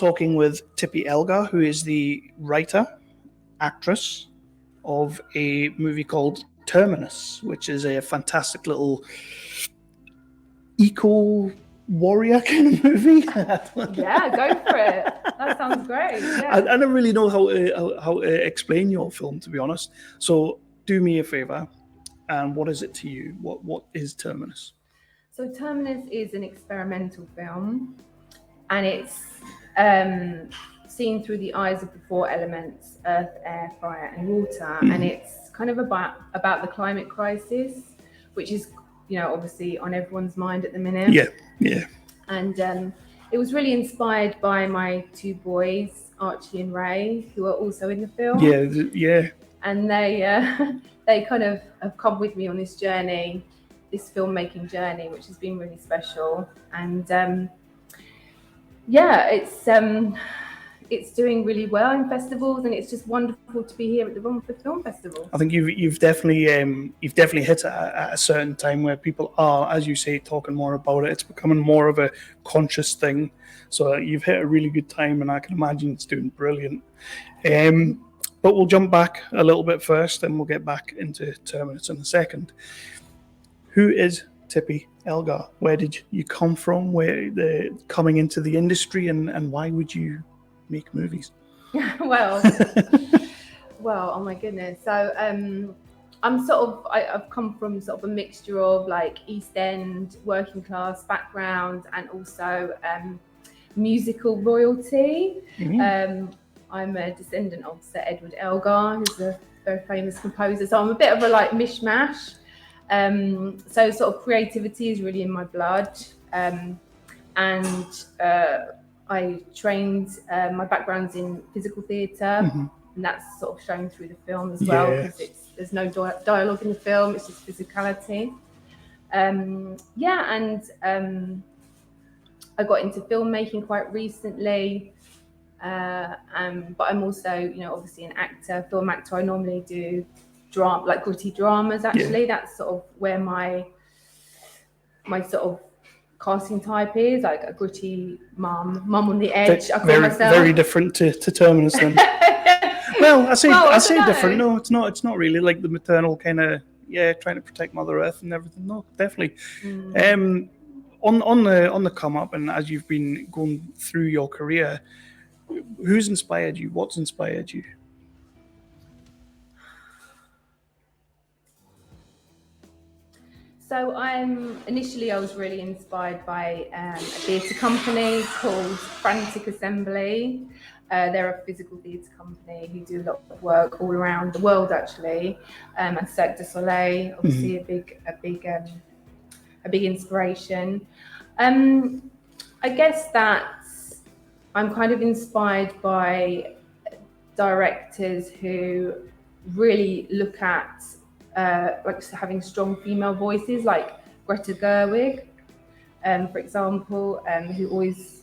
talking with Tippy Elgar, who is the writer, actress of a movie called Terminus, which is a fantastic little eco-warrior kind of movie. Yeah, go for it. That sounds great. Yeah. I don't really know how to explain your film, to be honest. So do me a favor, and what is it to you? What is Terminus? So Terminus is an experimental film, and it's seen through the eyes of the four elements: earth, air, fire, and water. And it's kind of about the climate crisis, which is, obviously on everyone's mind at the minute. Yeah. And it was really inspired by my two boys, Archie and Ray, who are also in the film. Yeah. And they kind of have come with me on this journey, this filmmaking journey, which has been really special. And it's doing really well in festivals, and it's just wonderful to be here at the Romford Film Festival. I think you've definitely hit at a certain time where people are, as you say, talking more about it. It's becoming more of a conscious thing. So you've hit a really good time, and I can imagine it's doing brilliant. But we'll jump back a little bit first, and we'll get back into Terminus in a second. Who is Tippy Elgar? Where did you come from? Where coming into the industry, and why would you make movies? well, oh my goodness. So I've come from sort of a mixture of like East End working class background and also musical royalty. I'm a descendant of Sir Edward Elgar, who's a very famous composer. So I'm a bit of a like mishmash. So sort of creativity is really in my blood. I trained, my background's in physical theatre, and that's sort of shown through the film as well, because there's no dialogue in the film, it's just physicality. I got into filmmaking quite recently, but I'm also, obviously an actor, film actor. I normally do drama, like gritty dramas, actually. That's sort of where my sort of casting type is, like a gritty mum on the edge. I call myself. Very different to Terminus then. Well, I say different. No, it's not. It's not really like the maternal kind of trying to protect Mother Earth and everything. No, definitely. On the come up, and as you've been going through your career, who's inspired you? What's inspired you? So I was really inspired by a theatre company called Frantic Assembly. They're a physical theatre company who do a lot of work all around the world, actually. And Cirque du Soleil, obviously a big inspiration. I guess that I'm kind of inspired by directors who really look at like having strong female voices, like Greta Gerwig, for example, who always,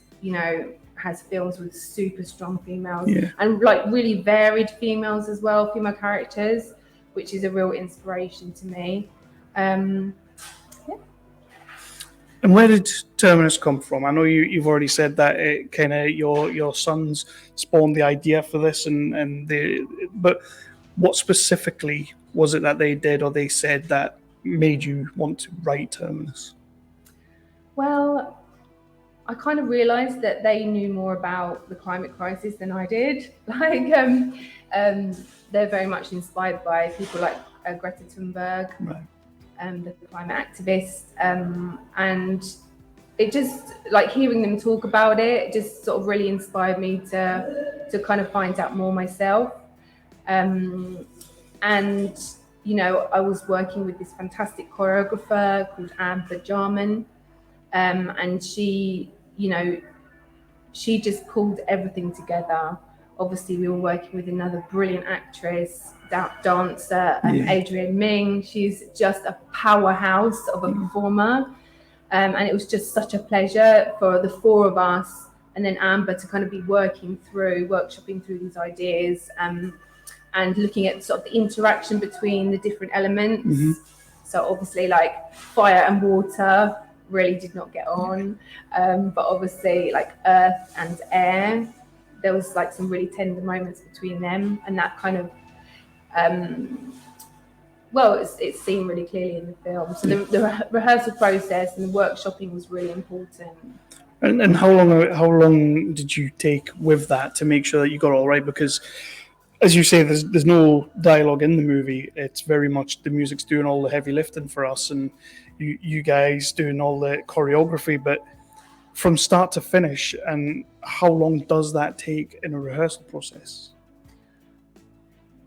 has films with super strong females and like really varied females as well, female characters, which is a real inspiration to me. And where did Terminus come from? I know you've already said that it kind of your sons spawned the idea for this, but what specifically was it that they did or they said that made you want to write Terminus? Well, I kind of realised that they knew more about the climate crisis than I did. Like, they're very much inspired by people like Greta Thunberg, the climate activist, and it just, like, hearing them talk about it just sort of really inspired me to kind of find out more myself. And I was working with this fantastic choreographer called Amber Jarman, and she just pulled everything together. Obviously, we were working with another brilliant actress, dancer, Adrienne Ming. She's just a powerhouse of a performer. And it was just such a pleasure for the four of us, and then Amber, to kind of be workshopping through these ideas, and looking at sort of the interaction between the different elements. So obviously, like fire and water really did not get on. But obviously, like Earth and Air, there was like some really tender moments between them, and that kind of it's seen really clearly in the film. So the rehearsal process and the workshopping was really important. And how long did you take with that to make sure that you got it all right? Because, as you say, there's no dialogue in the movie. It's very much the music's doing all the heavy lifting for us, and you guys doing all the choreography. But from start to finish, and how long does that take in a rehearsal process?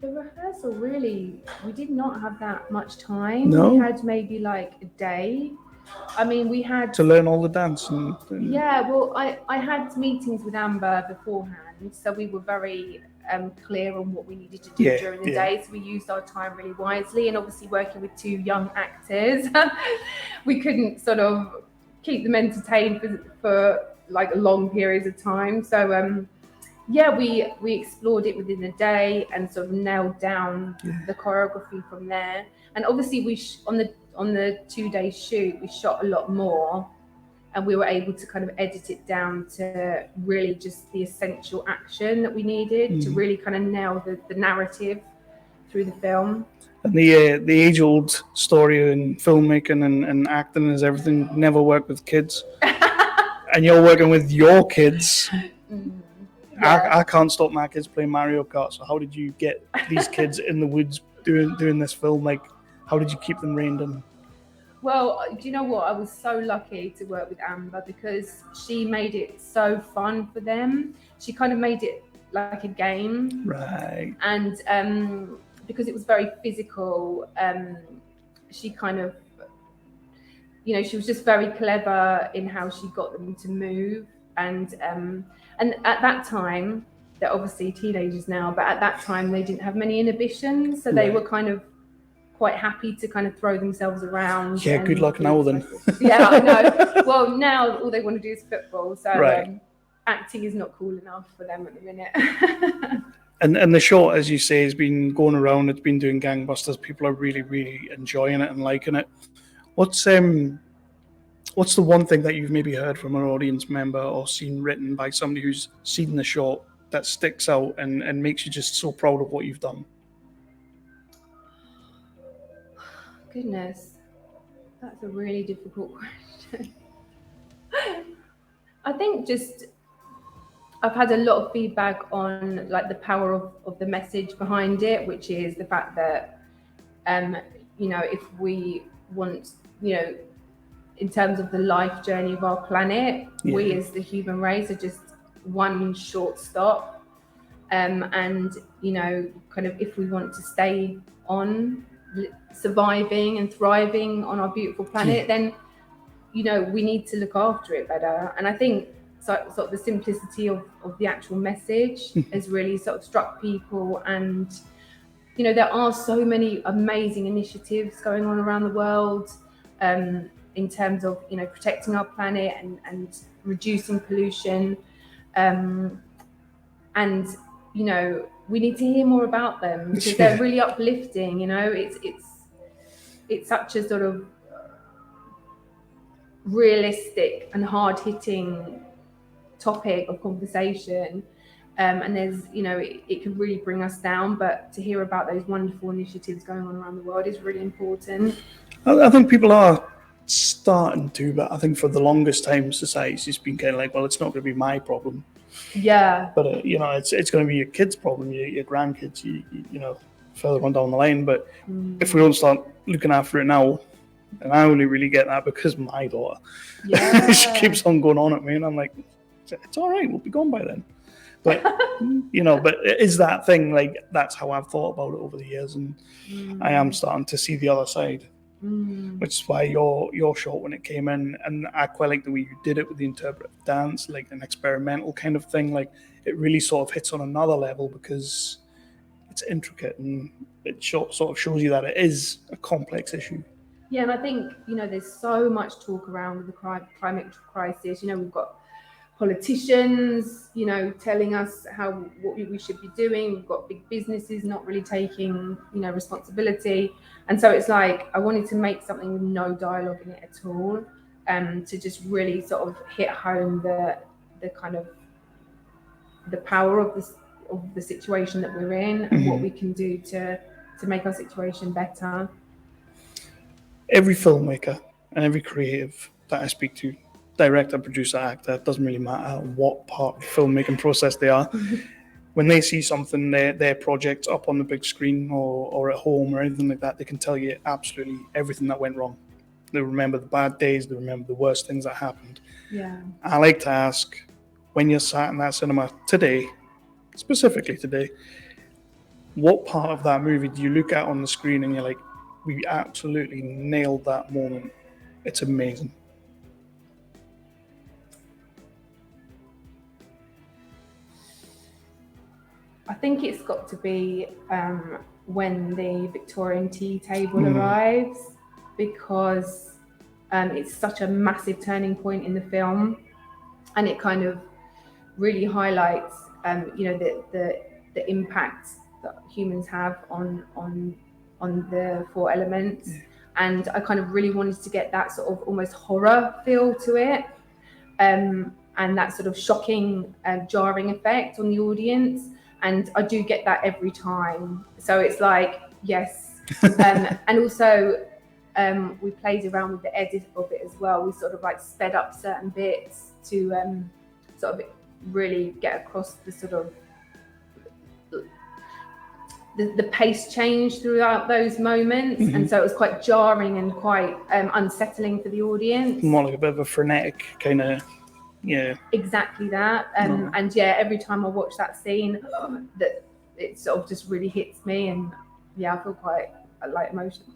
The rehearsal, really, we did not have that much time. No? We had maybe like a day. I mean, we had to learn all the dance and yeah. Well, I had meetings with Amber beforehand, so we were very clear on what we needed to do during the day. So we used our time really wisely, and obviously working with two young actors, we couldn't sort of keep them entertained for like long periods of time. So we explored it within a day and sort of nailed down the choreography from there. And obviously we on the 2-day shoot, we shot a lot more, and we were able to kind of edit it down to really just the essential action that we needed to really kind of nail the narrative through the film. And the age-old story in filmmaking and acting is everything never work with kids. And you're working with your kids. I can't stop my kids playing Mario Kart, so how did you get these kids in the woods doing this film? Like, how did you keep them reined in? Well, do you know what? I was so lucky to work with Amber because she made it so fun for them. She kind of made it like a game. Right. And because it was very physical, she kind of, she was just very clever in how she got them to move. And at that time, they're obviously teenagers now, but at that time they didn't have many inhibitions, so they were kind of quite happy to kind of throw themselves around. Yeah, good luck now then. Yeah, I know. Well, now all they want to do is football, so acting is not cool enough for them at the minute. And the short, as you say, has been going around. It's been doing gangbusters. People are really, really enjoying it and liking it. What's the one thing that you've maybe heard from an audience member or seen written by somebody who's seen the short that sticks out and makes you just so proud of what you've done? Goodness, that's a really difficult question. I think I've had a lot of feedback on like the power of the message behind it, which is the fact that, if we want, in terms of the life journey of our planet, we as the human race are just one short stop. And, kind of if we want to stay on surviving and thriving on our beautiful planet, then, we need to look after it better. And I think sort of the simplicity of the actual message has really sort of struck people. And, there are so many amazing initiatives going on around the world in terms of, protecting our planet and reducing pollution. And, we need to hear more about them because they're really uplifting. It's such a sort of realistic and hard-hitting topic of conversation, and there's it can really bring us down, but to hear about those wonderful initiatives going on around the world is really important. I think people are starting to, but I think for the longest time society's just been kind of like, well, it's not going to be my problem. But it's going to be your kids' problem, your grandkids, further on down the line. But if we don't start looking after it now, and I only really get that because my daughter, she keeps on going on at me, and I'm like, it's all right, we'll be gone by then. But but it is that thing, like that's how I've thought about it over the years, and I am starting to see the other side. Which is why your short, when it came in, and I quite like the way you did it with the interpretive dance, like an experimental kind of thing. Like it really sort of hits on another level because it's intricate and it sort of shows you that it is a complex issue. Yeah, and I think there's so much talk around the climate crisis. We've got politicians, telling us what we should be doing. We've got big businesses not really taking, responsibility. And so it's like, I wanted to make something with no dialogue in it at all. to just really sort of hit home the kind of the power of the situation that we're in, and what we can do to make our situation better. Every filmmaker and every creative that I speak to, director, producer, actor, it doesn't really matter what part of the filmmaking process they are. When they see something, their project up on the big screen or at home or anything like that, they can tell you absolutely everything that went wrong. They remember the bad days, they remember the worst things that happened. Yeah. I like to ask, when you're sat in that cinema today, specifically today, what part of that movie do you look at on the screen and you're like, we absolutely nailed that moment. It's amazing. I think it's got to be when the Victorian tea table arrives, because it's such a massive turning point in the film, and it kind of really highlights the impact that humans have on the four elements. And I kind of really wanted to get that sort of almost horror feel to it, and that sort of shocking jarring effect on the audience. And I do get that every time. So it's like, yes. And also we played around with the edit of it as well. We sort of like sped up certain bits to sort of really get across the sort of the pace change throughout those moments. And so it was quite jarring and quite unsettling for the audience. More like a bit of a frenetic kind of, yeah. Exactly that. And yeah, every time I watch that scene, that it sort of just really hits me, and yeah, I feel quite like emotional.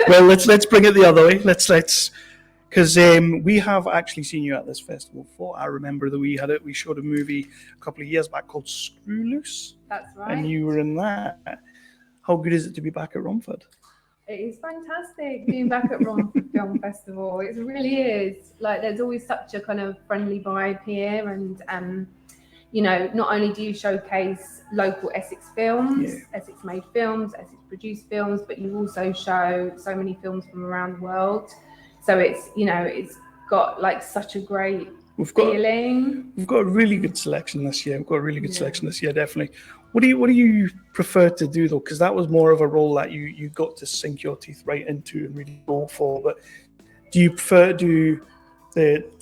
Well, let's bring it the other way. Let's because we have actually seen you at this festival before. I remember that we showed a movie a couple of years back called Screw Loose. That's right. And you were in that. How good is it to be back at Romford? It is fantastic being back at Romford Film Festival. It really is. Like, there's always such a kind of friendly vibe here, and you know, not only do you showcase local Essex films, Essex-made films, Essex-produced films, but you also show so many films from around the world. So it's, you know, it's got like such a great feeling. We've got a really good selection this year. Definitely. What do you prefer to do though? Because that was more of a role that you got to sink your teeth right into and really go for. But do you prefer to do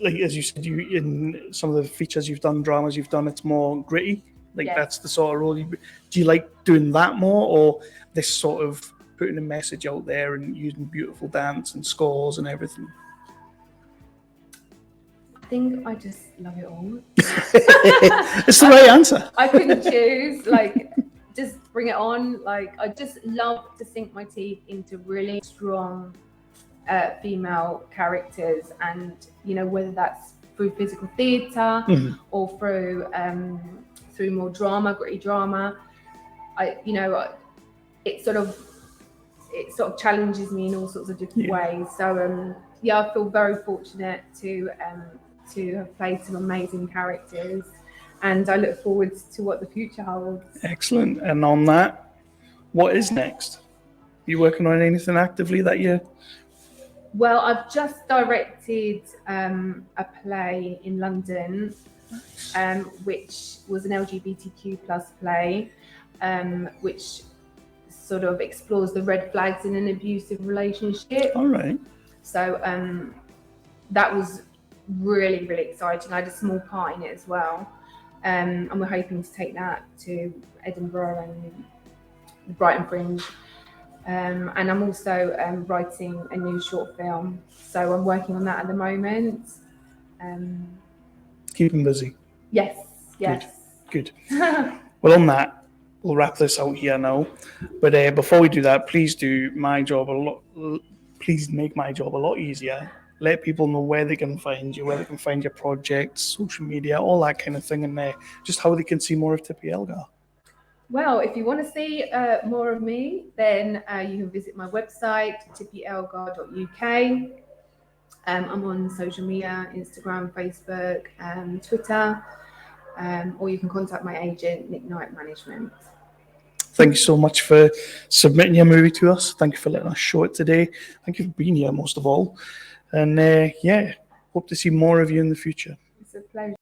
like as you said, you in some of the features you've done, dramas you've done, it's more gritty? Like that's the sort of role do you like doing that more, or this sort of putting a message out there and using beautiful dance and scores and everything? I think I just love it all. It's the right answer. I couldn't choose. Like, just bring it on. Like, I just love to sink my teeth into really strong female characters, and you know, whether that's through physical theatre or through more drama, gritty drama. It sort of challenges me in all sorts of different ways. So I feel very fortunate to have played some amazing characters, and I look forward to what the future holds. Excellent. And on that, what is next? Are you working on anything actively that year? Well, I've just directed a play in London, which was an LGBTQ plus play, which sort of explores the red flags in an abusive relationship. All right. So that was really, really exciting. I had a small part in it as well. And we're hoping to take that to Edinburgh and the Brighton Fringe. And I'm also writing a new short film. So I'm working on that at the moment. Keeping busy. Yes. Good. Well, on that, we'll wrap this out here now. But before we do that, please make my job a lot easier. Let people know where they can find you, where they can find your projects, social media, all that kind of thing, and just how they can see more of Tippy Elgar. Well, if you want to see more of me, then you can visit my website, tippyelgar.uk. I'm on social media, Instagram, Facebook, Twitter, or you can contact my agent, Nick Knight Management. Thank you so much for submitting your movie to us. Thank you for letting us show it today. Thank you for being here, most of all. And yeah, hope to see more of you in the future. It's a pleasure.